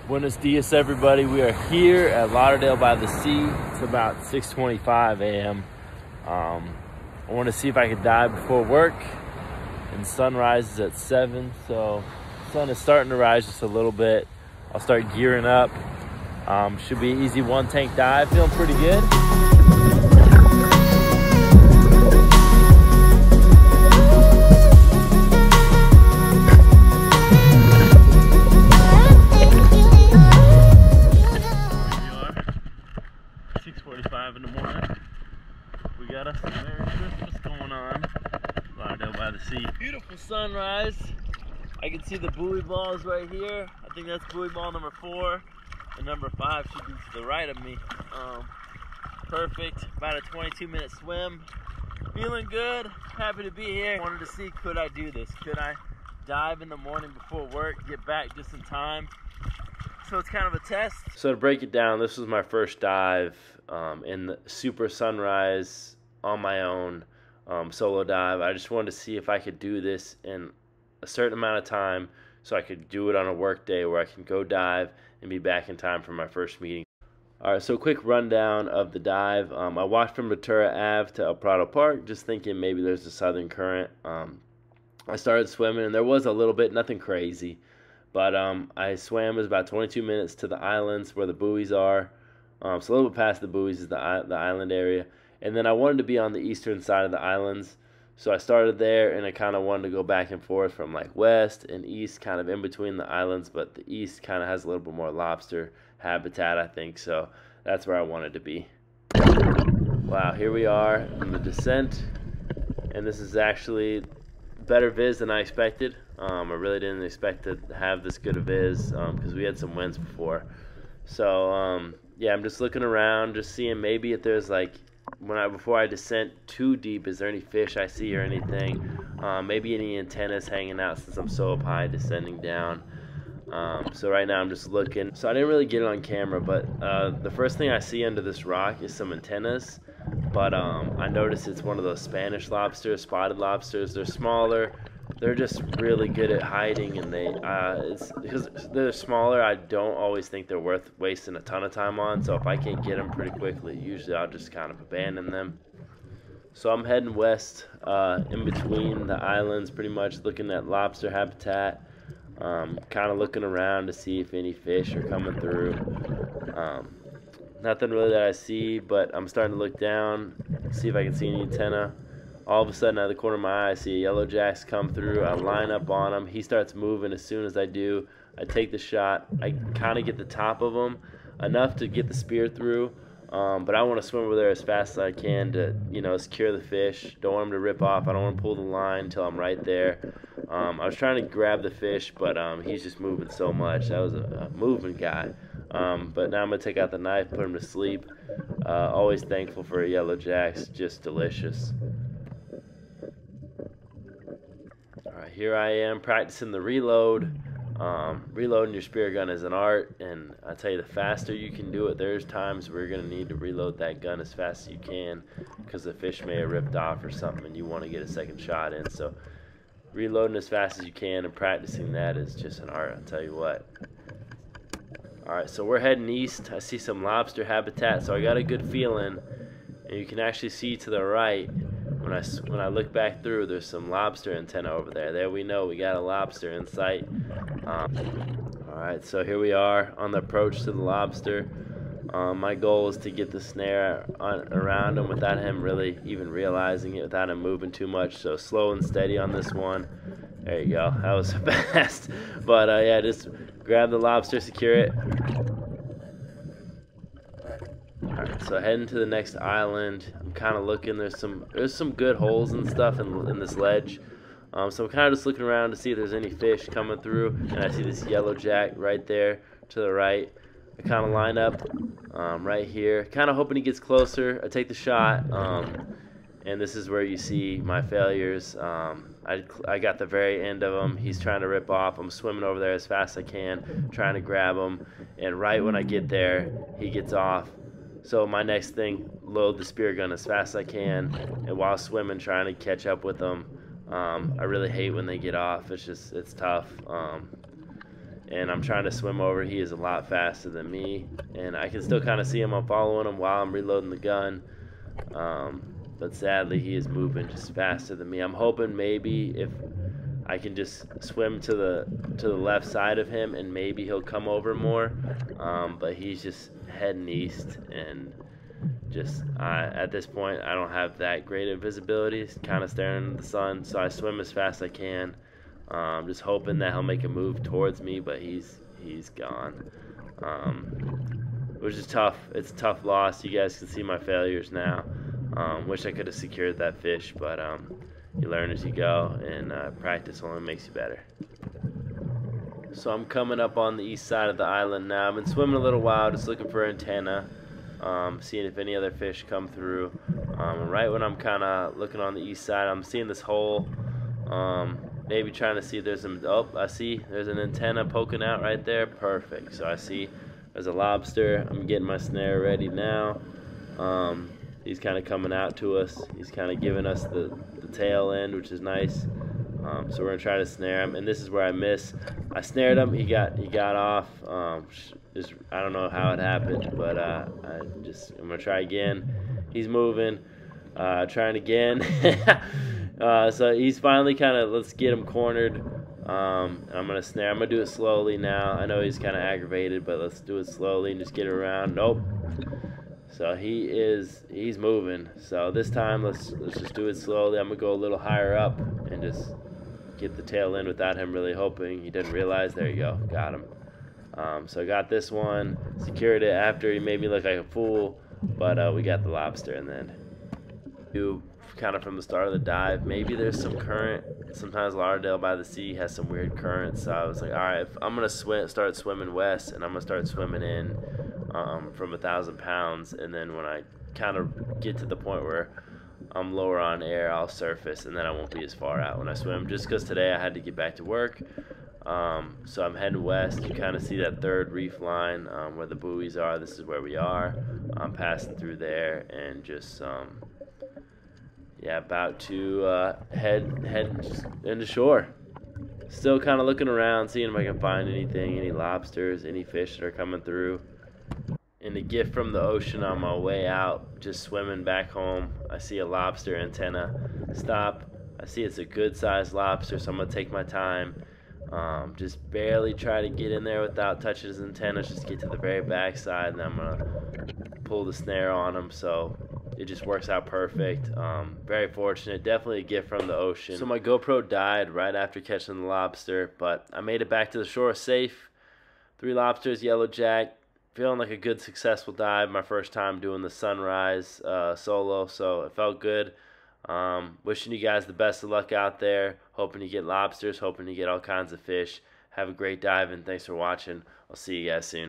Buenos dias, everybody. We are here at Lauderdale by the sea. It's about 6:25 a.m. I want to see if I could dive before work, and sunrise is at 7, so the sun is starting to rise just a little bit. I'll start gearing up. Should be an easy one tank dive. Feeling pretty good. In the morning, we got a Merry Christmas going on. Lauderdale by the sea. Beautiful sunrise. I can see the buoy balls right here. I think that's buoy ball number 4, and number 5 should be to the right of me. Perfect. About a 22-minute swim. Feeling good. Happy to be here. Wanted to see, could I do this? Could I dive in the morning before work, get back just in time? So it's kind of a test. So to break it down, this was my first dive in the super sunrise on my own, solo dive. I just wanted to see if I could do this in a certain amount of time so I could do it on a work day where I can go dive and be back in time for my first meeting. Alright, so quick rundown of the dive. I walked from Ventura Ave to El Prado Park, just thinking maybe there's a southern current. I started swimming, and there was a little bit, nothing crazy. But I swam, it was about 22 minutes to the islands where the buoys are. So a little bit past the buoys is the island area. And then I wanted to be on the eastern side of the islands. So I started there, and I kind of wanted to go back and forth from like west and east, kind of in between the islands. But the east kind of has a little bit more lobster habitat, I think. So that's where I wanted to be. Wow, here we are in the descent. And this is actually better viz than I expected. I really didn't expect to have this good a viz because we had some winds before. So yeah, I'm just looking around, just seeing maybe if there's like before I descend too deep, is there any fish I see or anything? Maybe any antennas hanging out since I'm so up high descending down. So right now I'm just looking. So I didn't really get it on camera, but the first thing I see under this rock is some antennas. But I noticed it's one of those Spanish lobsters, spotted lobsters. They're smaller. They're just really good at hiding, and it's because they're smaller. I don't always think they're worth wasting a ton of time on. So if I can't get them pretty quickly, usually I'll just kind of abandon them. So I'm heading west, in between the islands, pretty much looking at lobster habitat. Kind of looking around to see if any fish are coming through. Nothing really that I see, but I'm starting to look down, see if I can see any antenna. All of a sudden, out of the corner of my eye, I see a Yellowjax come through. I line up on him. He starts moving. As soon as I do, I take the shot. I kind of get the top of him, enough to get the spear through. But I want to swim over there as fast as I can to, secure the fish. Don't want him to rip off. I don't want to pull the line until I'm right there. I was trying to grab the fish, but he's just moving so much. That was a moving guy. But now I'm going to take out the knife, put him to sleep. Always thankful for a Yellowjax. Just delicious. Alright, here I am practicing the reload. Reloading your spear gun is an art, and I tell you, the faster you can do it, there's times where you're going to need to reload that gun as fast as you can because the fish may have ripped off or something and you want to get a second shot in. So reloading as fast as you can and practicing that is just an art, I'll tell you what. Alright, so we're heading east. I see some lobster habitat, so I got a good feeling, and you can actually see to the right, when I look back through, there's some lobster antenna over there. There we know we got a lobster in sight. Alright, so here we are on the approach to the lobster. My goal is to get the snare around him without him really even realizing it, without him moving too much. So slow and steady on this one. There you go. That was fast. But yeah, just grab the lobster, secure it. Alright, so heading to the next island. I'm kind of looking. There's some good holes and stuff in this ledge. So I'm kind of just looking around to see if there's any fish coming through. And I see this Yellowjack right there to the right. I kind of line up right here. Kind of hoping he gets closer. I take the shot. And this is where you see my failures. I got the very end of him. He's trying to rip off. I'm swimming over there as fast as I can, trying to grab him. And right when I get there, he gets off. So my next thing, load the spear gun as fast as I can. And while swimming, trying to catch up with them. I really hate when they get off. It's tough. and I'm trying to swim over. He is a lot faster than me, and I can still kind of see him. I'm following him while I'm reloading the gun, but sadly he is moving just faster than me. I'm hoping maybe if I can just swim to the left side of him and maybe he'll come over more, but he's just heading east, and just at this point I don't have that great of visibility. It's kind of staring into the sun, so I swim as fast as I can, just hoping that he'll make a move towards me, but he's gone, which is tough. It's a tough loss. You guys can see my failures now. Wish I could have secured that fish, but you learn as you go, and practice only makes you better. So I'm coming up on the east side of the island now. I've been swimming a little while, just looking for antenna, seeing if any other fish come through. Right when I'm kind of looking on the east side, I'm seeing this hole, maybe trying to see if there's some, oh, I see there's an antenna poking out right there. Perfect. So I see there's a lobster. I'm getting my snare ready now. He's kind of coming out to us. He's kind of giving us the tail end, which is nice. So we're gonna try to snare him, and this is where I miss. I snared him. He got off. I don't know how it happened, but I'm gonna try again. He's moving. Trying again. So he's finally kind of, let's get him cornered. And I'm gonna snare. I'm gonna do it slowly now. I know he's kind of aggravated, but let's do it slowly and just get it around. Nope. So he's moving. So this time let's just do it slowly. I'm gonna go a little higher up and just get the tail in without him really hoping. He didn't realize. There you go, got him. So I got this one, secured it after he made me look like a fool, but we got the lobster. And then kind of from the start of the dive, maybe there's some current. Sometimes Lauderdale by the sea has some weird currents, so I was like, all right, I'm gonna start swimming west, and I'm gonna start swimming in from 1,000 pounds, and then when I kind of get to the point where I'm lower on air, I'll surface, and then I won't be as far out when I swim, just because today I had to get back to work. So I'm heading west. You kind of see that third reef line where the buoys are. This is where we are. I'm passing through there, and just yeah, about to head into shore. Still kind of looking around, seeing if I can find anything, any lobsters, any fish that are coming through. And a gift from the ocean on my way out, just swimming back home, I see a lobster antenna. Stop. I see it's a good sized lobster, so I'm gonna take my time. Just barely try to get in there without touching his antennas. Just get to the very back side, and I'm gonna pull the snare on him. So it just works out perfect. Very fortunate. Definitely a gift from the ocean. So my GoPro died right after catching the lobster, but I made it back to the shore safe. 3 lobsters, yellowjack. Feeling like a good, successful dive. My first time doing the Sunrise solo, so it felt good. Wishing you guys the best of luck out there. Hoping you get lobsters. Hoping you get all kinds of fish. Have a great dive, and thanks for watching. I'll see you guys soon.